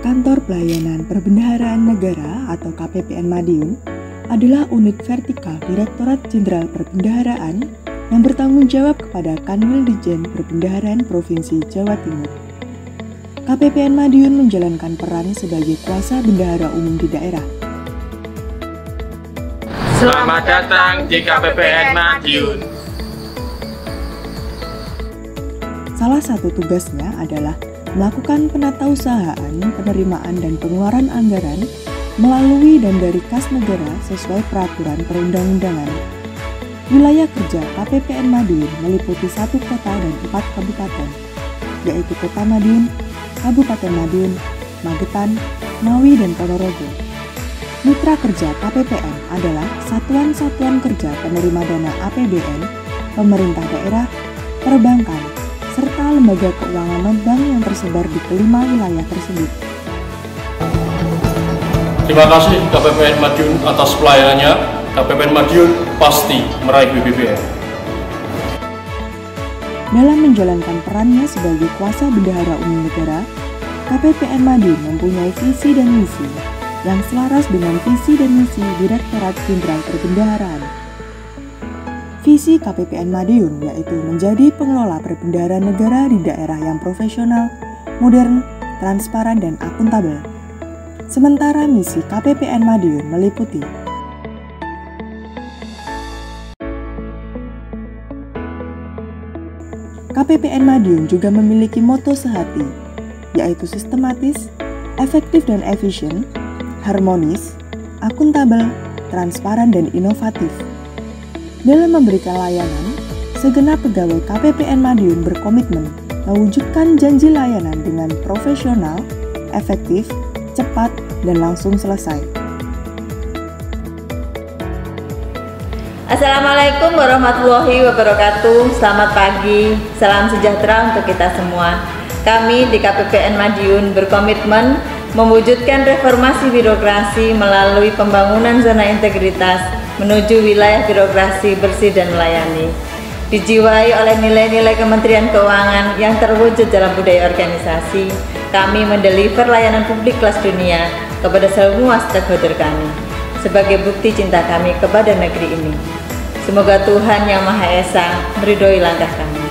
Kantor Pelayanan Perbendaharaan Negara atau KPPN Madiun adalah unit vertikal Direktorat Jenderal Perbendaharaan yang bertanggung jawab kepada Kanwil Ditjen Perbendaharaan Provinsi Jawa Timur. KPPN Madiun menjalankan peran sebagai kuasa bendahara umum di daerah. Selamat datang di KPPN Madiun. Salah satu tugasnya adalah melakukan penatausahaan, penerimaan dan pengeluaran anggaran melalui dan dari kas negara sesuai peraturan perundang-undangan. Wilayah kerja KPPN Madiun meliputi 1 kota dan 4 kabupaten, yaitu Kota Madiun, Kabupaten Madiun, Magetan, Ngawi, dan Ponorogo. Mitra kerja KPPN adalah satuan-satuan kerja penerima dana APBN, pemerintah daerah, perbankan, serta lembaga keuangan non-bank yang tersebar di kelima wilayah tersebut. Terima kasih KPPN Madiun atas pelayanannya. KPPN Madiun pasti meraih BBBM. Dalam menjalankan perannya sebagai kuasa bendahara umum negara, KPPN Madiun mempunyai visi dan misi yang selaras dengan visi dan misi Direktorat Jenderal Perbendaharaan. Visi KPPN Madiun yaitu menjadi pengelola perbendaharaan negara di daerah yang profesional, modern, transparan, dan akuntabel. Sementara misi KPPN Madiun meliputi KPPN Madiun juga memiliki moto sehati, yaitu sistematis, efektif dan efisien, harmonis, akuntabel, transparan, dan inovatif. Dalam memberikan layanan, segenap pegawai KPPN Madiun berkomitmen mewujudkan janji layanan dengan profesional, efektif, cepat, dan langsung selesai. Assalamualaikum warahmatullahi wabarakatuh. Selamat pagi, salam sejahtera untuk kita semua. Kami di KPPN Madiun berkomitmen mewujudkan reformasi birokrasi melalui pembangunan zona integritas menuju wilayah birokrasi bersih dan melayani. Dijiwai oleh nilai-nilai Kementerian Keuangan yang terwujud dalam budaya organisasi, kami mendeliver layanan publik kelas dunia kepada semua stakeholder kami sebagai bukti cinta kami kepada negeri ini. Semoga Tuhan Yang Maha Esa meridhoi langkah kami.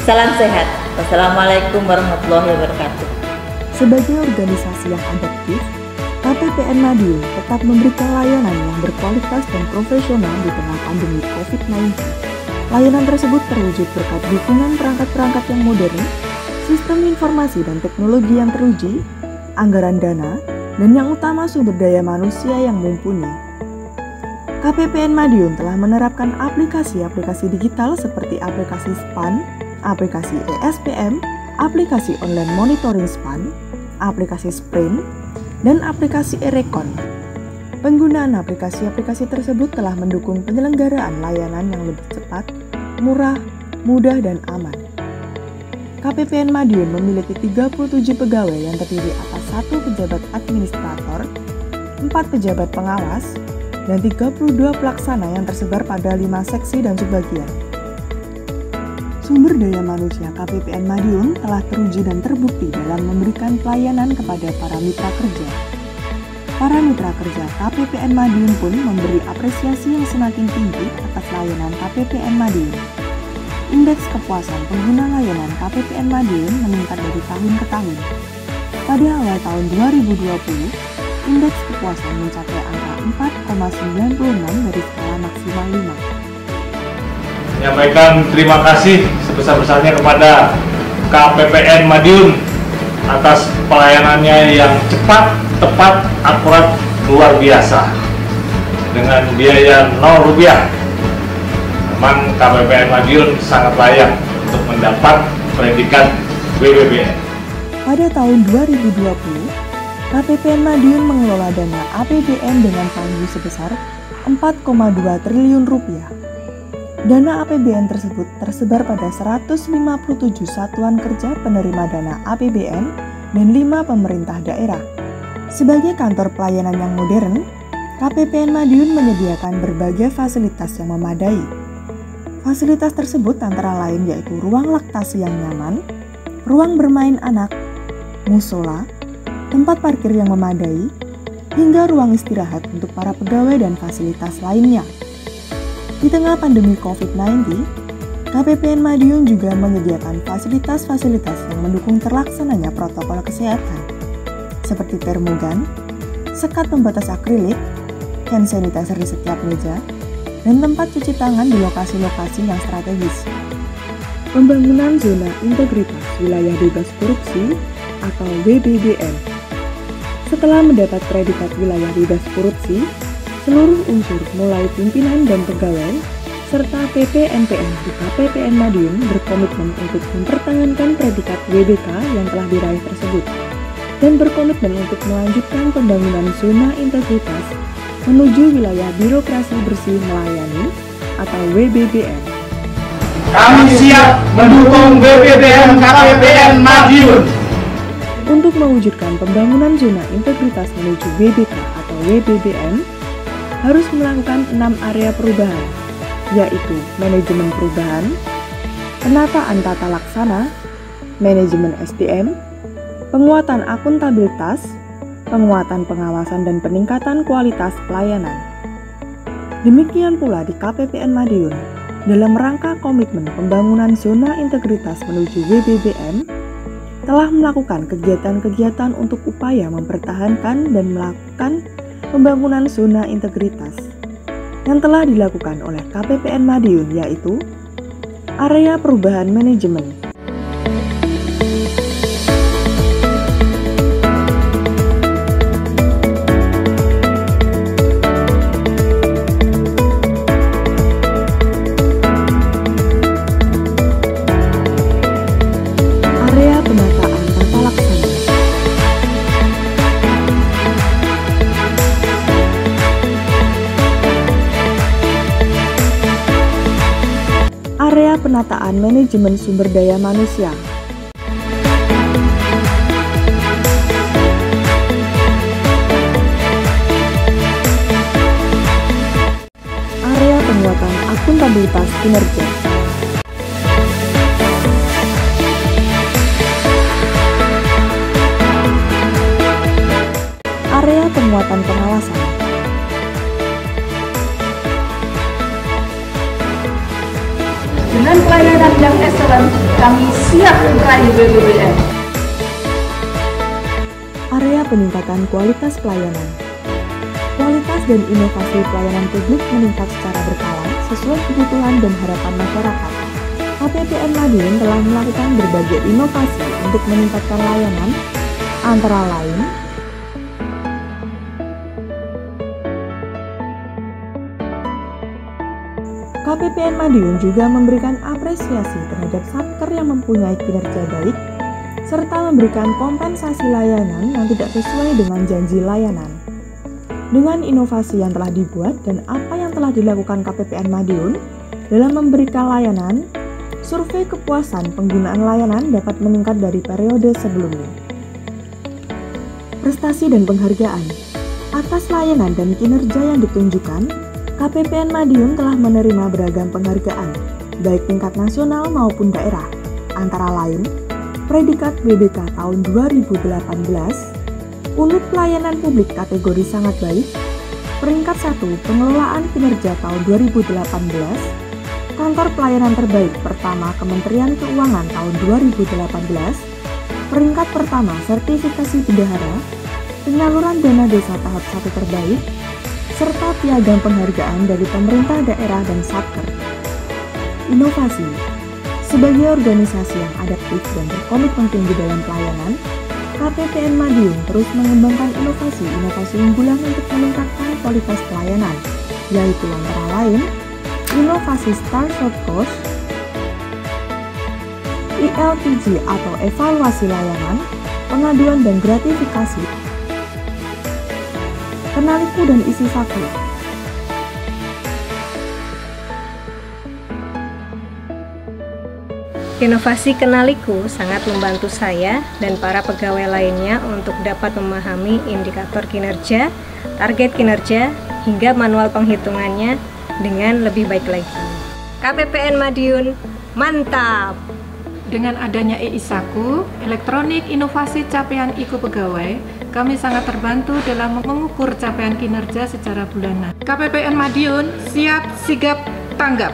Salam sehat. Wassalamualaikum warahmatullahi wabarakatuh. Sebagai organisasi yang adaptif, KPPN Madiun tetap memberikan layanan yang berkualitas dan profesional di tengah pandemi COVID-19. Layanan tersebut terwujud berkat dukungan perangkat-perangkat yang modern, sistem informasi dan teknologi yang teruji, anggaran dana, dan yang utama sumber daya manusia yang mumpuni. KPPN Madiun telah menerapkan aplikasi-aplikasi digital seperti aplikasi SPAN, aplikasi ESPM, aplikasi online monitoring SPAN, aplikasi Sprint, dan aplikasi eRekon. Penggunaan aplikasi-aplikasi tersebut telah mendukung penyelenggaraan layanan yang lebih cepat, murah, mudah, dan aman. KPPN Madiun memiliki 37 pegawai yang terdiri atas 1 pejabat administrator, 4 pejabat pengawas, dan 32 pelaksana yang tersebar pada 5 seksi dan subbagian. Sumber daya manusia KPPN Madiun telah teruji dan terbukti dalam memberikan pelayanan kepada para mitra kerja. Para mitra kerja KPPN Madiun pun memberi apresiasi yang semakin tinggi atas layanan KPPN Madiun. Indeks kepuasan pengguna layanan KPPN Madiun meningkat dari tahun ke tahun. Pada awal tahun 2020, indeks kepuasan mencapai angka 4,96 dari skala maksimal 5. Menyampaikan terima kasih sebesar-besarnya kepada KPPN Madiun atas pelayanannya yang cepat, tepat, akurat, luar biasa dengan biaya Rp0. Memang KPPN Madiun sangat layak untuk mendapat predikat BBBM. Pada tahun 2020, KPPN Madiun mengelola dana APBN dengan value sebesar Rp4,2 triliun. Dana APBN tersebut tersebar pada 157 satuan kerja penerima dana APBN dan 5 pemerintah daerah. Sebagai kantor pelayanan yang modern, KPPN Madiun menyediakan berbagai fasilitas yang memadai. Fasilitas tersebut antara lain yaitu ruang laktasi yang nyaman, ruang bermain anak, musola, tempat parkir yang memadai, hingga ruang istirahat untuk para pegawai dan fasilitas lainnya. Di tengah pandemi COVID-19, KPPN Madiun juga menyediakan fasilitas-fasilitas yang mendukung terlaksananya protokol kesehatan, seperti termogan, sekat pembatas akrilik, hand sanitizer di setiap meja, dan tempat cuci tangan di lokasi-lokasi yang strategis. Pembangunan Zona Integritas Wilayah Bebas Korupsi atau WBBM. Setelah mendapat predikat wilayah bebas korupsi, seluruh unsur mulai pimpinan dan pegawai, serta PPNPM di KPPN Madiun berkomitmen untuk mempertahankan predikat WBK yang telah diraih tersebut, dan berkomitmen untuk melanjutkan pembangunan zona integritas menuju wilayah birokrasi bersih melayani atau WBBM. Kami siap mendukung WBBM KPPN Madiun. Untuk mewujudkan pembangunan zona integritas menuju WBK atau WBBM, harus melakukan 6 area perubahan, yaitu manajemen perubahan, penataan tata laksana, manajemen SDM, penguatan akuntabilitas, penguatan pengawasan dan peningkatan kualitas pelayanan. Demikian pula di KPPN Madiun, dalam rangka komitmen pembangunan zona integritas menuju WBBM, telah melakukan kegiatan-kegiatan untuk upaya mempertahankan dan melakukan pembangunan zona integritas yang telah dilakukan oleh KPPN Madiun, yaitu area perubahan manajemen, area penataan manajemen sumber daya manusia, area penguatan akuntabilitas kinerja, area penguatan pengawasan, dengan pelayanan yang excellent, kami siap meraih WBBM. Area peningkatan kualitas pelayanan. Kualitas dan inovasi pelayanan publik meningkat secara berkala sesuai kebutuhan dan harapan masyarakat. KPPN Madiun telah melakukan berbagai inovasi untuk meningkatkan layanan, antara lain KPPN Madiun juga memberikan apresiasi terhadap satker yang mempunyai kinerja baik, serta memberikan kompensasi layanan yang tidak sesuai dengan janji layanan. Dengan inovasi yang telah dibuat dan apa yang telah dilakukan KPPN Madiun dalam memberikan layanan, survei kepuasan penggunaan layanan dapat meningkat dari periode sebelumnya. Prestasi dan penghargaan atas layanan dan kinerja yang ditunjukkan, KPPN Madiun telah menerima beragam penghargaan, baik tingkat nasional maupun daerah, antara lain predikat WBK tahun 2018, unit pelayanan publik kategori sangat baik, peringkat 1 pengelolaan kinerja tahun 2018, kantor pelayanan terbaik pertama Kementerian Keuangan tahun 2018, peringkat pertama sertifikasi bendahara, penyaluran dana desa tahap 1 terbaik, serta piagam penghargaan dari pemerintah daerah dan satker. Inovasi. Sebagai organisasi yang adaptif dan berkomitmen tinggi dalam pelayanan, KPPN Madiun terus mengembangkan inovasi unggulan untuk meningkatkan kualitas pelayanan, yaitu antara lain inovasi Star Short Course, ILTJ atau evaluasi layanan, pengaduan dan gratifikasi, Kenaliku dan isi saku. Inovasi Kenaliku sangat membantu saya dan para pegawai lainnya untuk dapat memahami indikator kinerja, target kinerja, hingga manual penghitungannya dengan lebih baik lagi. KPPN Madiun, mantap! Dengan adanya EI Saku, elektronik inovasi capaian IKU pegawai, kami sangat terbantu dalam mengukur capaian kinerja secara bulanan. KPPN Madiun siap, sigap, tanggap.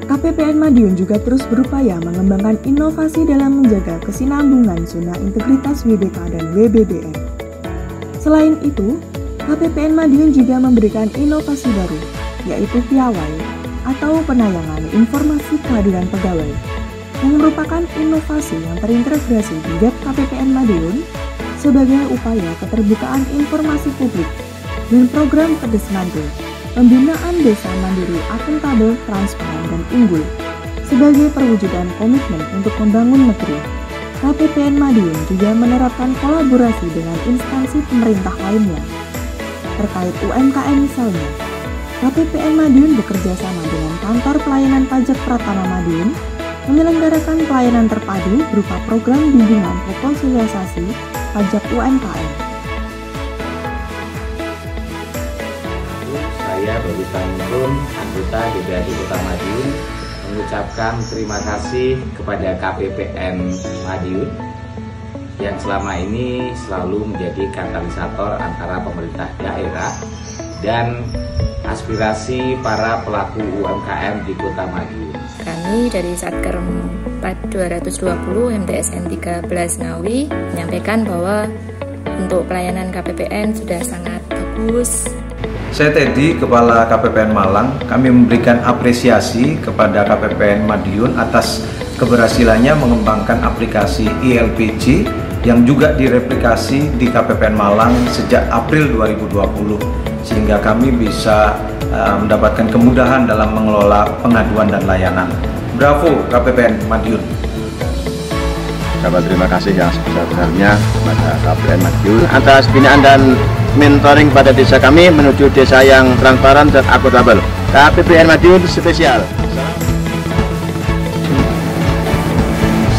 KPPN Madiun juga terus berupaya mengembangkan inovasi dalam menjaga kesinambungan zona integritas WBK dan WBBM. Selain itu, KPPN Madiun juga memberikan inovasi baru, yaitu piawai atau penayangan informasi kehadiran pegawai, yang merupakan inovasi yang terintegrasi di web KPPN Madiun sebagai upaya keterbukaan informasi publik dan program Kedesmandu, pembinaan desa mandiri akuntabel, transparan, dan unggul sebagai perwujudan komitmen untuk membangun negeri. KPPN Madiun juga menerapkan kolaborasi dengan instansi pemerintah lainnya. Terkait UMKM misalnya, KPPN Madiun bekerja sama dengan Kantor Pelayanan Pajak Pratama Madiun menyelenggarakan pelayanan terpadu berupa program bimbingan rekonsiliasi pajak UMKM. Saya Bagus Tanjung, anggota DPRD Kota Madiun, mengucapkan terima kasih kepada KPPN Madiun yang selama ini selalu menjadi katalisator antara pemerintah daerah dan aspirasi para pelaku UMKM di Kota Madiun. Kami dari Satkerm 220 MTSN 13 Ngawi menyampaikan bahwa untuk pelayanan KPPN sudah sangat bagus. Saya Teddy, Kepala KPPN Malang. Kami memberikan apresiasi kepada KPPN Madiun atas keberhasilannya mengembangkan aplikasi ILPJ yang juga direplikasi di KPPN Malang sejak April 2020, sehingga kami bisa mendapatkan kemudahan dalam mengelola pengaduan dan layanan. Bravo KPPN Madiun. Dapat terima kasih yang sebesar-besarnya kepada KPPN Madiun atas binaan dan mentoring pada desa kami menuju desa yang transparan dan akuntabel. KPPN Madiun spesial.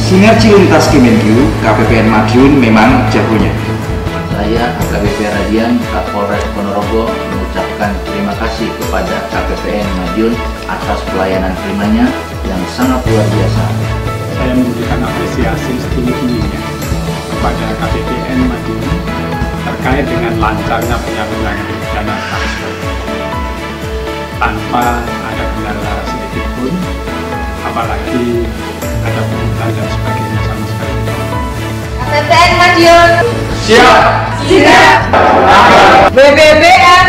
Sinergi lintas Kemenkyu, KPPN Madiun memang jagonya. Saya AKBP Radian, Kapolres Ponorogo, mengucapkan terima kasih kepada KPPN Madiun atas pelayanan primanya yang sangat luar biasa. Saya memberikan apresiasi setinggi-tingginya kepada KPPN Madiun terkait dengan lancarnya penyaluran dana transfer tanpa ada kendala sedikit pun, apalagi ada penghutan dan sebagainya sama sekali. KPPN Madiun siap, sigap, BBBM